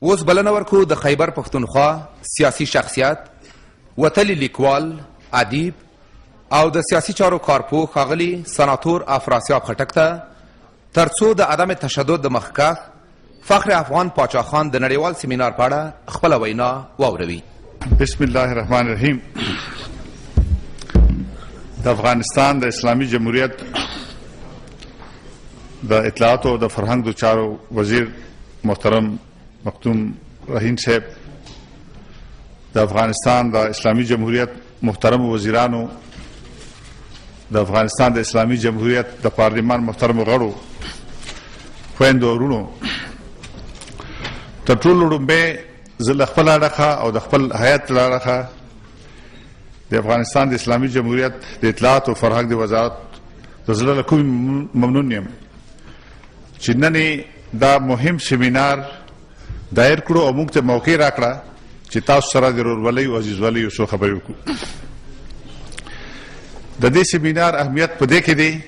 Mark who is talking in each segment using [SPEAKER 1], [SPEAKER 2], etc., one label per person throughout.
[SPEAKER 1] اوس بلنه ورکو د خیبر پښتونخوا سیاسي شخصیت وتلی لیکوال ادیب او د سیاسي چارو کارپوه ښاغلي سناتور افراسیاب خټک ته ترڅو د عدم تشدد د مخکښ فخر افغان پاچا خان د نړیوال سیمینار په اړه خپله وینا واوروي.
[SPEAKER 2] بسم الله الرحمن الرحیم. د افغانستان د اسلامي جمهوریت د اطلاعات او د فرهنګ د چارو وزیر محترم مختوم رحیم صاحب، د افغانستان د اسلامي جمهوریت محترم وزیرانو، د افغانستان د اسلامي جمهوریت د پارلیمان محترم غړو، خویندو او وروڼو، تر ټولو لومړی زه له خپل اړخه او د خپل هیات له اړخه د افغانستان د اسلامي جمهوریت د اطلاعات او فرهنګ د وزارت د زړه له کومې ممنون یم چې نن دا مهم سیمینار دایر کړو او موږ ته موقع راکړه چې تاسو سره د ورورولۍ او عزیزولۍ یو څو خبرې وکړو. د دې سیمینار اهمیت په دې کې دی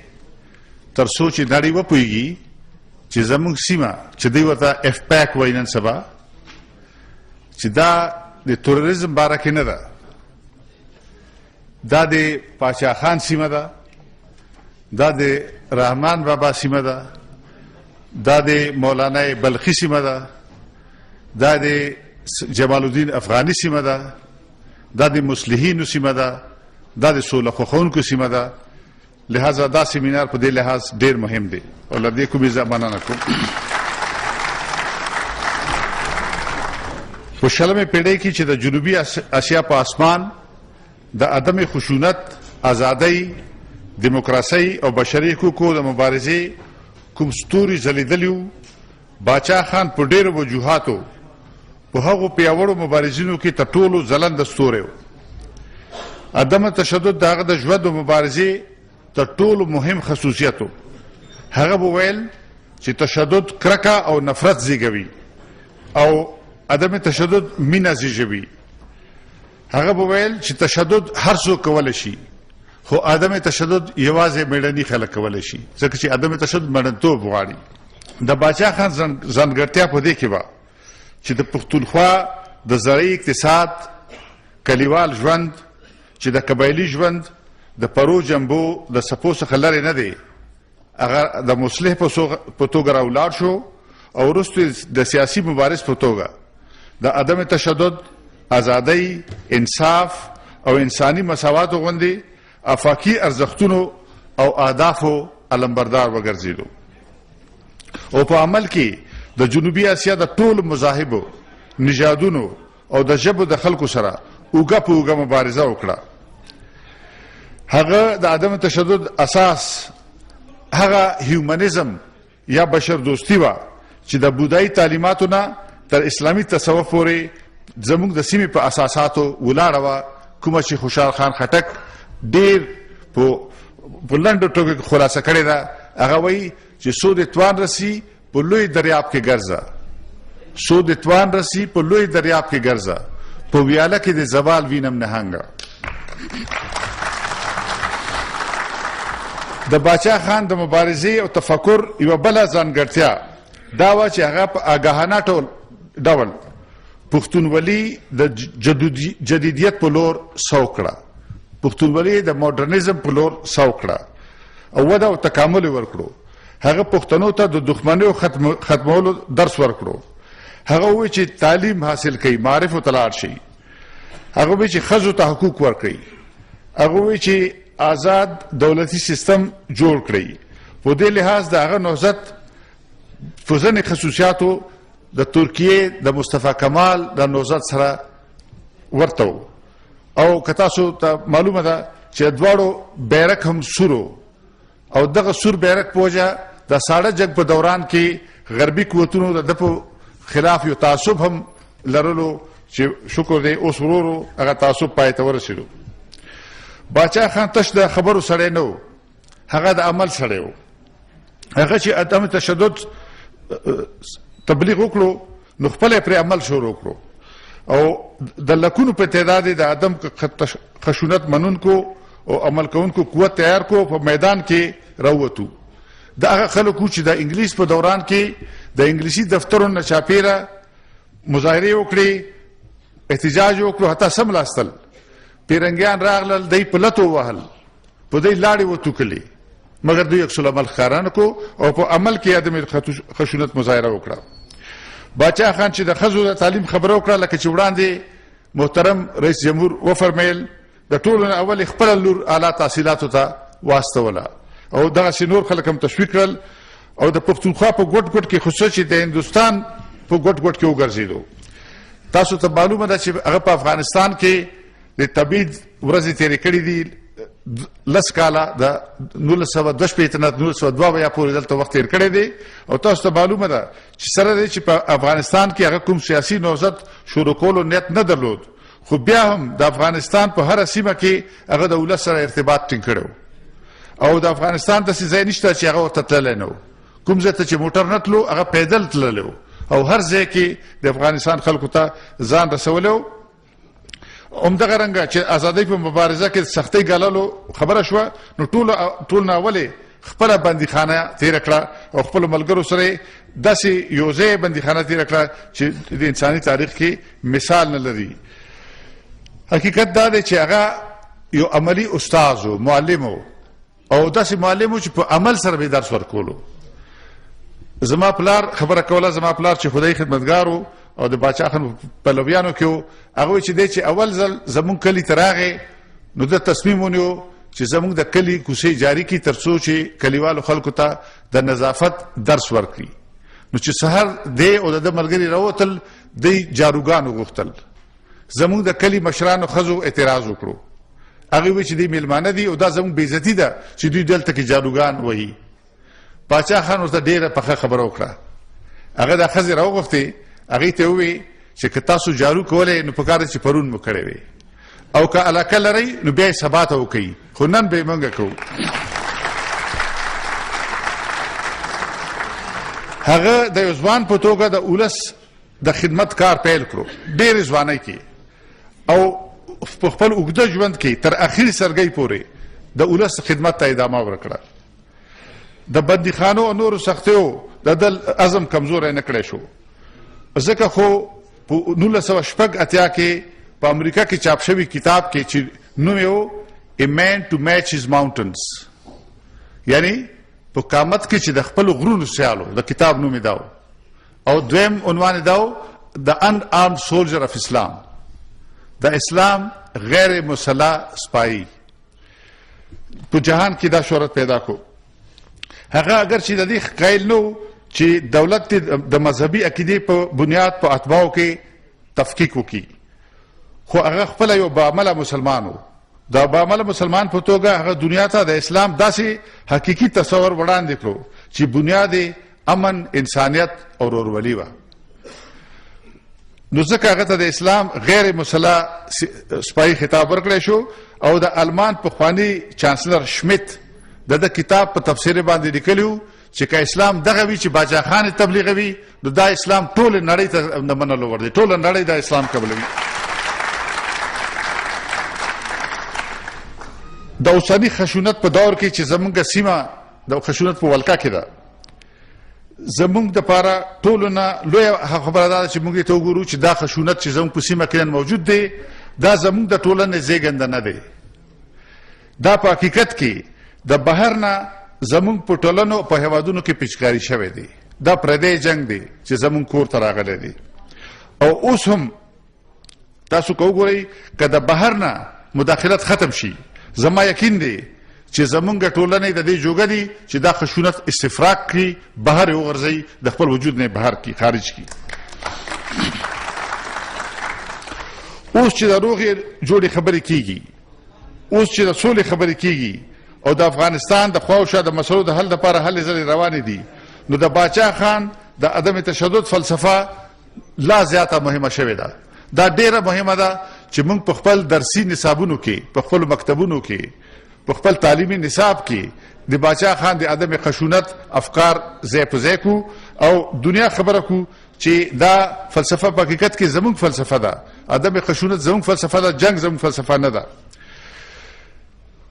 [SPEAKER 2] تر څو چې نړۍ وپوهېږي چې زموږ سیمه چې دوی ورته اف پیک وایي نن سبا، چې دا د تروریزم باره کې نه ده، دا د پاچا خان سیمه ده، دا د رحمان بابا سیمه ده، دا د مولانا بلخي سیمه ده، دا د جمال الدین افغاني سیمه ده، دا د مصلحینو سیمه ده، دا د سوله خوښونکو سیمه ده. لہذا دا سیمینار په دې لحاظ ډیر مهم دی او له دې کومې زه مننه کوم. په شلمې پیړۍ کې چې د جنوبي اسیا په اسمان د عدم خشونت، ازادۍ، دیموکراسۍ او بشري حقوقو د مبارزې کوم ستوري ځلېدلي وو، باچا خان په ډېرو وجوهاتو په هغو پیاوړو مبارزینو کې تر ټولو ځلنده ستوری و. عدم تشدد د هغه د ژوند او مبارزې تر ټولو مهم خصوصیت و. هغه به ویل چې تشدد کرکه او نفرت زیږوي او عدم تشدد مینه زیږوي. هغه به ویل چې تشدد هر څوک کولی شي، خو عدم تشدد یوازې میړني خلک کولی شي، ځکه چې عدم تشدد مړنتوب غواړي. د باچا خان ځانګړتیا په دې کې وه چې د پښتونخوا د زرعي اقتصاد، کلیوال ژوند چې د قبایلي ژوند د پرو جنبو د څپو څخه لرې نه دی، هغه د مصلح په توګه راولاړ شو او وروسته د سیاسي مبارز په توګه د عدم تشدد، ازادۍ، انصاف او انساني مساواتو غوندې افاقي ارزښتونو او اهدافو علمبردار وګرځېدو او په عمل کې د جنوبي اسیا د ټولو مذاهبو، نژادونو او د ژبو د خلکو سره اوږه په اوږه مبارزه وکړه. هغه د عدم تشدد اساس هغه هیومنزم یا بشر دوستی وه چې د بودایي تعلیماتو نه تر اسلامي تصوف پورې زموږ د سیمې په اساساتو ولاړه وه، کومه چې خوشحال خان خټک ډېر په لنډو ټکو کې خلاصه کړې ده. هغه وایي چې سود توان رسی په لوی دریاب کې ګرځه، سود توان رسی په لوی دریاب کې ګرځه، په ویاله کې د زوال وینم نهنګه. د باچا خان د مبارزې او تفکر یوه بله ځانګړتیا دا وه چې هغه په آګاهانه ډول پښتونولي د جدیدیت په لور سوق کړه، پښتونولي د ماډرنیزم په لور سوق کړه او وده او تکامل یې ورکړو. هغه پښتنو ته د دښمنیو ختمولو درس ورکړو. هغه وایي چې تعلیم حاصل کړئ، معرفو ته لاړ شئ. هغه وایي چې ښځو ته حقوق ورکړئ. هغه وایي چې آزاد دولتي سیستم جوړ کړئ. په دې لحاظ د هغه نهضت په ځینې خصوصیاتو د ترکیې د مصطفی کمال د نهضت سره ورته و او که تاسو ته معلومه ده چې دواړو بیرک هم سورو او دغه سور بیرک په وجه د ساړه جنګ په دوران کې غربي قوتونو د په خلاف یو تعصب هم لرلو چې شکر دی اوس ورورو هغه تعصب پای ته ورسېدو. باچا خان تش د خبرو سړی نه و، هغه د عمل سړی و. هغه چې عدم تشدد تبلیغ وکړو نو خپل پرې عمل شروع کړو او د لکونو په تعداد د عدم خشونت منونکو او عمل کوونکو قوت تیار کو په میدان کې راووتو. د هغه خلکو چې د انګلیس په دوران کې د انګلیسي دفترونو چاپیره مظاهرې وکړې، احتجاج وکړو، حتی سملاستل. پیرنګیان راغلل، دوی په لتو وهل، په دوی لاړې وتوکلې، مګر دوی عکس العمل ښکاره نه کړو او په عمل کې عدم خشونت مظاهره وکړه. باچا خان چې د ښځو د تعلیم خبره وکړه، لکه چې وړاندې محترم رئیس جمهور وفرمیل، د ټولو نه اول خپله لور اعلی تحصیلاتو ته واستوله او دغسې نور خلک هم تشویق کړل او د پښتونخوا په ګوټ ګوټ کې، خصوصا چې د هندوستان په ګوټ ګوټ کې وګرځېدو. تاسو ته معلومه ده چې هغه په افغانستان کې د تبعید ورځې تېرې کړې دي، 10 کاله د 1922 نه 1902 پورې دلته وخت تېر کړی دی. او تاسو ته معلومه ده چې سره دی چې په افغانستان کې هغه کوم سیاسي نوزت شروع کولو نیت نه درلود، خو بیا هم د افغانستان په هره سیمه کې هغه د ولس سره ارتباط ټینګ کړی او د افغانستان داسې ځای نشته چې هغه ورته تللی نه و. کوم ځای ته چې موټر نه تلو، هغه پیدل تللی و او هر ځای کې د افغانستان خلکو ته ځان رسولی و. همدغه رنګه چې ازادۍ په مبارزه کې سختۍ ګاللو خبره شوه، نو ټول نه اولې خپله بندیخانه تېره کړه او خپلو ملګرو سره داسې یو ځای بندیخانه تېره کړه چې د انساني تاریخ کې مثال نه لري. حقیقت دا دی چې هغه یو عملی استاد و، معلم و او داسې معلم و چې په عمل سره به درس ورکولو. زما پلار خبره کوله، زما پلار چې خدای خدمتګار و او د باچا خان په لوبیانو کې و، هغه چې دی چې اول ځل زمونږ کلي ته راغی نو د تصمیم ونیو چې زمونږ د کلي کوڅې جاري کړي تر څو چې کلیوالو خلکو ته د نظافت درس ورکړي. نو چې سحر دی او د ملګري راوتل، دی جاروګانو غوښتل. زمونږ د کلي مشرانو ښځو اعتراض وکړو، هغه وی چې دی میلمانه دي او دا زمونږ بېعزتي ده چې دوی دلته کې جاروګان وهي. باچا خان ورته ډېره پخه خبره وکړه. هغه د ښځې راوغوښتې، هغې ته ووی چې که تاسو جارو کولی نو پکار ده چې پرون مو کړی وی، او که علاقه لرئ نو بیا یې سبا ته وکوئ، خو نن به یې موږ کوو. هغه د یو ځوان په توګه د ولس د خدمت کار پیل کړو ډېرې ځوانۍ کې او په خپل اوږده ژوند کې تر اخري سرګۍ پورې د ولس خدمت ته ادامه ورکړه. د بندیخانو او نورو سختیو د دل عزم کمزوری نه کړی شو، ځکه خو په 1980 کې په امریکا کې چاپ شوي کتاب کې چې نوم یې و A Man to Match His Mountains، یعنی په قامت کې چې د خپلو غرونو سیالو، د کتاب نوم یې دا و. او دویم عنوان یې دا و The Unarmed Soldier of Islam، د اسلام غیر مسلح سپاهی. په جهان کې دا شهرت پیدا کو. هغه اگر چې د دې قایل نو چې دولت د مذهبي عقیدې په بنیاد په اتباعو کې تفکیک وکړي، خو هغه خپله یو باعمله مسلمان و. دا باعمله مسلمان په توګه هغه دنیا ته د اسلام داسې حقیقي تصور وړاندې کړو چې بنیاد امن، انسانیت او ورورولي وه. نو ځکه هغه ته د اسلام غیر مسلح سپاهي خطاب ورکړی شو او د آلمان پخواني چانسلر شمیت د کتاب په تفسیر باندې لیکلی و چې که اسلام دغه وي چې باچا خان تبلیغوي نو دا اسلام ټول نړۍ ته د منلو وړ دی، ټول نړۍ د اسلام قبلوي. د اوسني خشونت په دور کې چې زمونږ سیمه د خشونت په ولکه کې ده، زمونږ دپاره ټولو نه لویه خبره دا ده چې موږ ته وګورو چې دا خشونت چې زمونږ په سیمه کې موجود دی، دا زمونږ د ټولنې زیږنده نه دی. دا په حقیقت کې د بهر نه زمونږ په ټولنو په هیوادونو کې پیچکاري شوی دی. دا پردی جنگ دی چې زمونږ کور ته راغلی دی. او اوس هم تاسو که وګورئ که د بهر نه مداخلت ختم شي، زما یقین دی چې زمونږ ټولنې د دې جوګه دي چې دا خشونت استفراق کړي، بهر یې وغورځوي، د خپل وجود نه بهر کړي، خارج کړي. اوس چې د روغې جوړې خبرې کېږي، اوس چې د سولې خبرې کېږي او د افغانستان د خواوشا د مسلو د حل لپاره هلې ځلې روانې دي، نو د باچا خان د عدم تشدد فلسفه لا زیاته مهمه شوې ده. دا ډیره مهمه ده چې موږ په خپل درسي نصابونو کې، په خپل مکتبونو کې، په خپل تعلیمي نصاب کې د باچا خان د عدم خشونت افکار ځای په ځای کو او دنیا خبره کو چې دا فلسفه په حقیقت کې زموږ فلسفه ده، عدم خشونت زموږ فلسفه ده، جنگ زموږ فلسفه نه ده.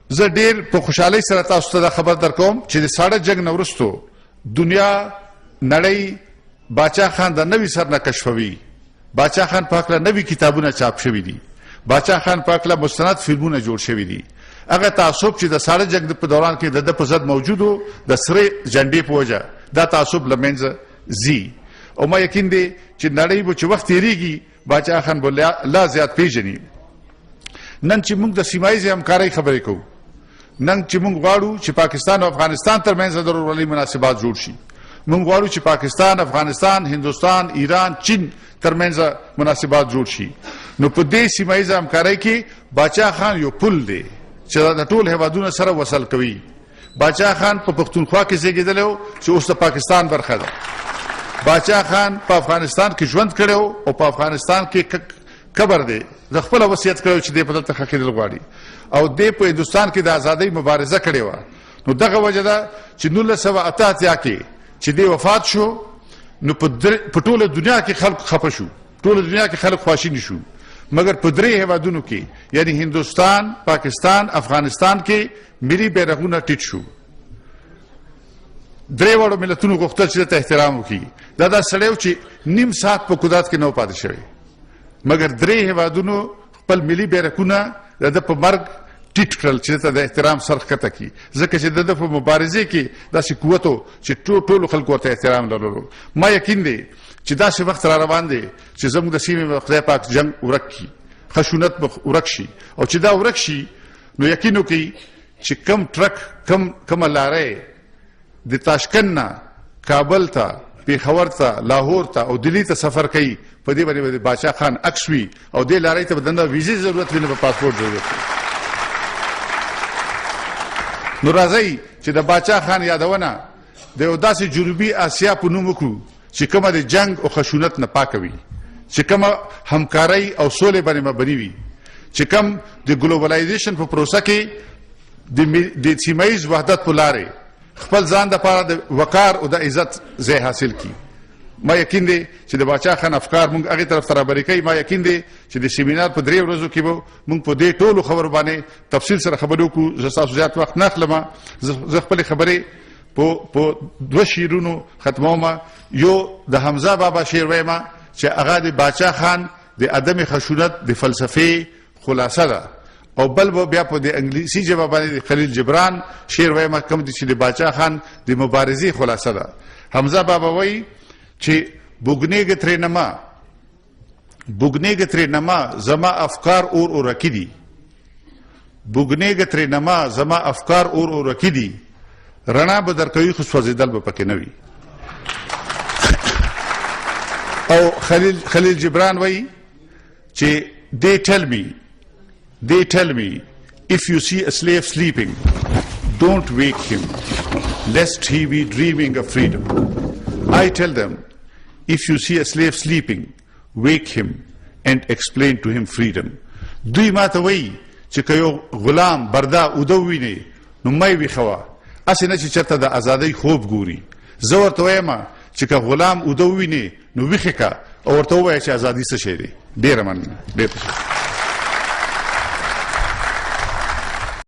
[SPEAKER 2] زه ډیر په خوشحالۍ سره تاسو ته دا خبر درکوم چې د ساړه جنگ نه وروستو دنیا، نړۍ باچا خان د نوي سر نه کشفوي، باچا خان په هکله نوي کتابونه چاپ شوي دي، باچا خان په هکله مستند فلمونه جوړ شوي دي. هغه تعصب چې د ساړه جنګ په دوران کې د په ضد موجود و د سرې جنډې په وجه دا تعصب له منځه ځي. او ما یقین دی چې نړۍ به چې وخت تېرېږي باچا خان به لا زیات پیژني. نن چې موږ د سیمه ییزې همکارۍ خبرې کوو، نن چې موږ غواړو چې پاکستان او افغانستان ترمنځ د ورورولۍ مناسبات جوړ شي، موږ غواړو چې پاکستان، افغانستان، هندوستان، ایران، چین ترمنځ مناسبات جوړ شي. نو په دې سیمه ییزه همکارۍ کې باچا خان یو پل دی چې د ټول هیوادونو سره وصل کوي. باچا خان په پښتونخوا کې زیږېدلی و چې اوس د پاکستان برخه ده. باچا خان په افغانستان کې ژوند کړی او په افغانستان کې قبر دی. د خپل وصیت کړی چې دې په دلته ښخېدل غواړي او دې په هندوستان کې د ازادۍ مبارزه کړې وه. نو دغه وجه ده چې 1988 کې چې دې وفات شو نو په ټوله دنیا کې خلک خفه شو، ټوله دنیا کې خلک خواشیني شو، مګر په درې هیوادونو کې یعنی هندوستان، پاکستان، افغانستان کې ملي بیرغونه ټیټ شو. درې واړو ملتونو غوښتل چې ته احترام وکړي. دا سړی و چې نیم ساعت په قدرت کې نه پاتې شوی، مګر درې هیوادونو خپل ملي بیرغونه د په مرګ ټیټ کړل چې ته د احترام سر ښکته کړي، ځکه چې د په مبارزې کې داسې قوت و چې ټولو خلکو ورته احترام لرلو. ما یقین دی چې داسې وخت را روان دی چې زموږ د سیمې به خدای پاک جنګ ورک کړي، خشونت به ورک شي، او چې دا ورک شي نو یقین وکړئ چې کم ټرک کومه لاره د تاشکند نه کابل ته، پیښور ته، لاهور ته او دلی ته سفر کوي، په دې باندې د باچا خان عکس وي او دې لارې ته به د ویزې ضرورت وي، نه به پاسپورټ ضرورت وي. نو راځئ چې د باچا خان یادونه د یو داسې جنوبي اسیا په نوم وکړو چې کومه د جنگ او خشونت نه پاکه وي، چې کومه همکارۍ او سولې باندې مبني وي، چې کوم د ګلوبلایزیشن په پروسه کې د سیمه ییز وحدت په لارې خپل ځان دپاره د وقار او د عزت ځای حاصل کړي. ما یقین دی چې د باچا خان افکار موږ هغې طرف ته رابرې کوي. ما یقین دی چې د سیمینار په 3 ورځو کې به موږ په دې ټولو خبرو باندې تفصیل سره خبرې وکړو. زه ستاسو زیات وخت نه اخلم، زه خپلې خبرې په 2 شعرونو ختموم. یو د حمزه بابا شعر وایم چې هغه د باچا خان د عدم خشونت د فلسفې خلاصه ده، او بل به بیا په د انګلیسي ژبه باندې د خلیل جبران شعر وایم کوم چې د باچا خان د مبارزې خلاصه ده. حمزه بابا وایي چې بوگنیگ ترنما زما افکار اور رکی دی، بوگنیگ ترنما زما افکار اور رکی دی، رڼا به درکوي خو سوځېدل به پکې نه وي. او خلیل جبران وایي چې they tell me if you see a slave sleeping don't wake him lest he be dreaming of freedom. I tell them if you see a slave sleeping wake him and explain to him freedom. دوی ما ته وایي چې که یو غلام بردا اوده وویني نو مه یې ویښوه، هسې نه چې چېرته د ازادۍ خوب ګوري. زه ورته وایم چې که غلام اوده وویني نو ویښې که او ورته ووایه چې ازادي څه شی دی. ډېره مننه. ډېر